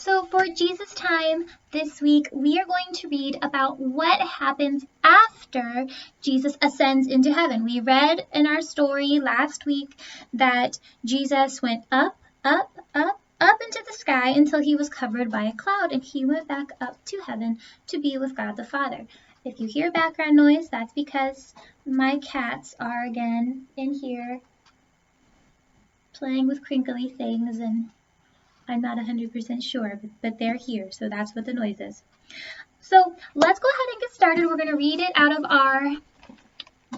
So for Jesus time this week, we are going to read about what happens after Jesus ascends into heaven. We read in our story last week that Jesus went up, up, up, up into the sky until he was covered by a cloud, and he went back up to heaven to be with God the Father. If you hear background noise, that's because my cats are again in here playing with crinkly things, and I'm not 100% sure, but they're here, so that's what the noise is. So let's go ahead and get started. We're going to read it out of our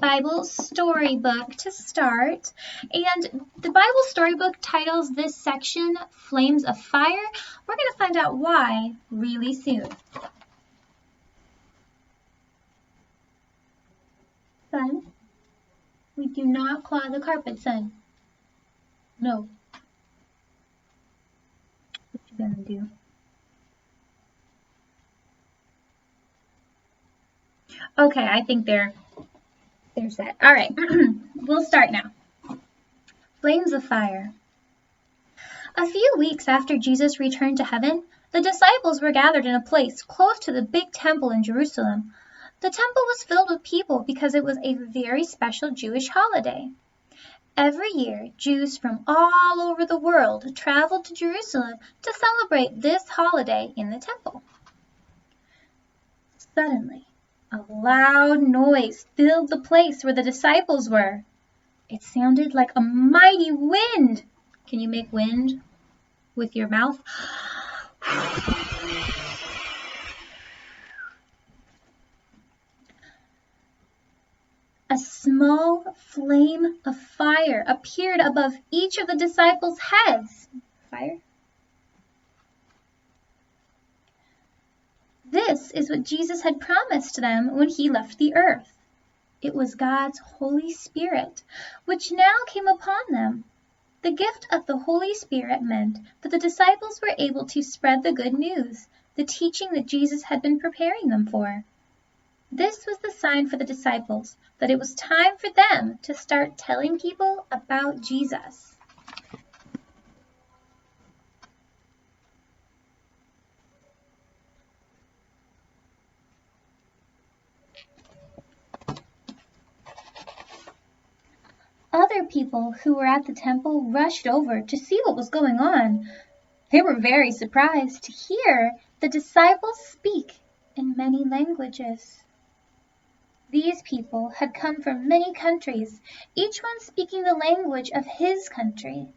Bible storybook to start. And the Bible storybook titles this section Flames of Fire. We're going to find out why really soon. Son, we do not claw the carpet, son. No. What you gonna do? Okay, I think they're set. All right, we'll start now. Flames of fire. A few weeks after Jesus returned to heaven, the disciples were gathered in a place close to the big temple in Jerusalem. The temple was filled with people because it was a very special Jewish holiday. Every year, Jews from all over the world traveled to Jerusalem to celebrate this holiday in the temple. Suddenly, a loud noise filled the place where the disciples were. It sounded like a mighty wind. Can you make wind with your mouth? A small flame of fire appeared above each of the disciples' heads. Fire? This is what Jesus had promised them when he left the earth. It was God's Holy Spirit, which now came upon them. The gift of the Holy Spirit meant that the disciples were able to spread the good news, the teaching that Jesus had been preparing them for. This was the sign for the disciples that it was time for them to start telling people about Jesus. Other people who were at the temple rushed over to see what was going on. They were very surprised to hear the disciples speak in many languages. These people had come from many countries, each one speaking the language of his country.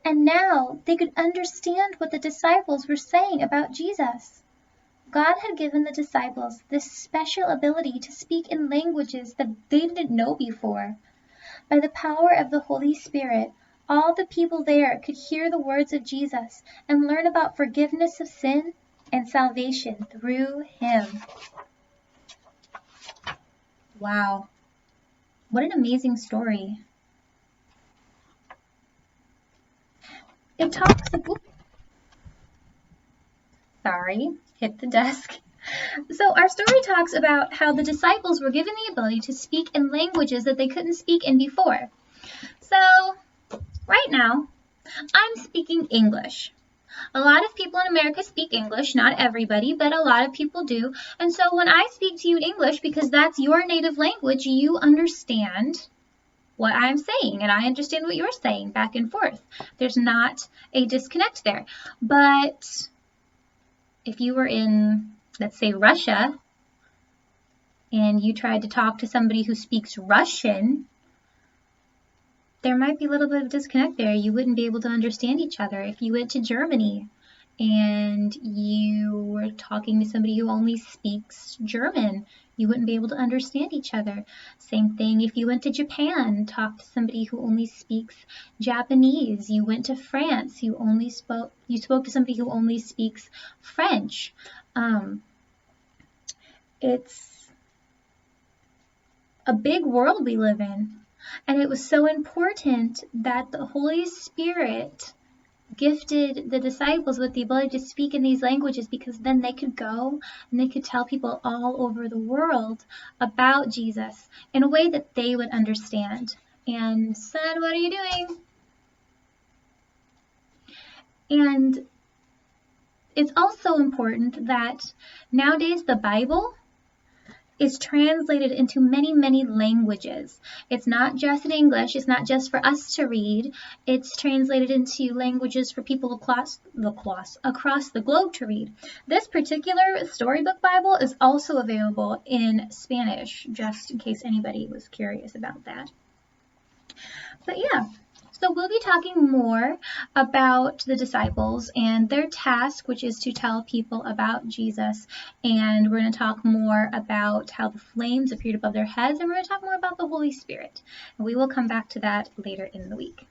And now they could understand what the disciples were saying about Jesus. God had given the disciples this special ability to speak in languages that they didn't know before. By the power of the Holy Spirit, all the people there could hear the words of Jesus and learn about forgiveness of sin and salvation through him. Wow, what an amazing story. It talks about... Sorry, hit the desk. So our story talks about how the disciples were given the ability to speak in languages that they couldn't speak in before. So right now, I'm speaking English. A lot of people in America speak English, not everybody, but a lot of people do. And so when I speak to you in English, because that's your native language, you understand what I'm saying, and I understand what you're saying back and forth. There's not a disconnect there. But if you were in, let's say, Russia, and you tried to talk to somebody who speaks Russian, there might be a little bit of disconnect there. You wouldn't be able to understand each other. If you went to Germany and you were talking to somebody who only speaks German, you wouldn't be able to understand each other. Same thing if you went to Japan, talked to somebody who only speaks Japanese. You went to France, you spoke to somebody who only speaks French. It's a big world we live in. And it was so important that the Holy Spirit gifted the disciples with the ability to speak in these languages, because then they could go and they could tell people all over the world about Jesus in a way that they would understand. And son, what are you doing? And it's also important that nowadays the Bible is translated into many, many languages. It's not just in English, it's not just for us to read, it's translated into languages for people across the globe to read. This particular storybook Bible is also available in Spanish, just in case anybody was curious about that. But yeah. So we'll be talking more about the disciples and their task, which is to tell people about Jesus. And we're going to talk more about how the flames appeared above their heads, and we're going to talk more about the Holy Spirit. And we will come back to that later in the week.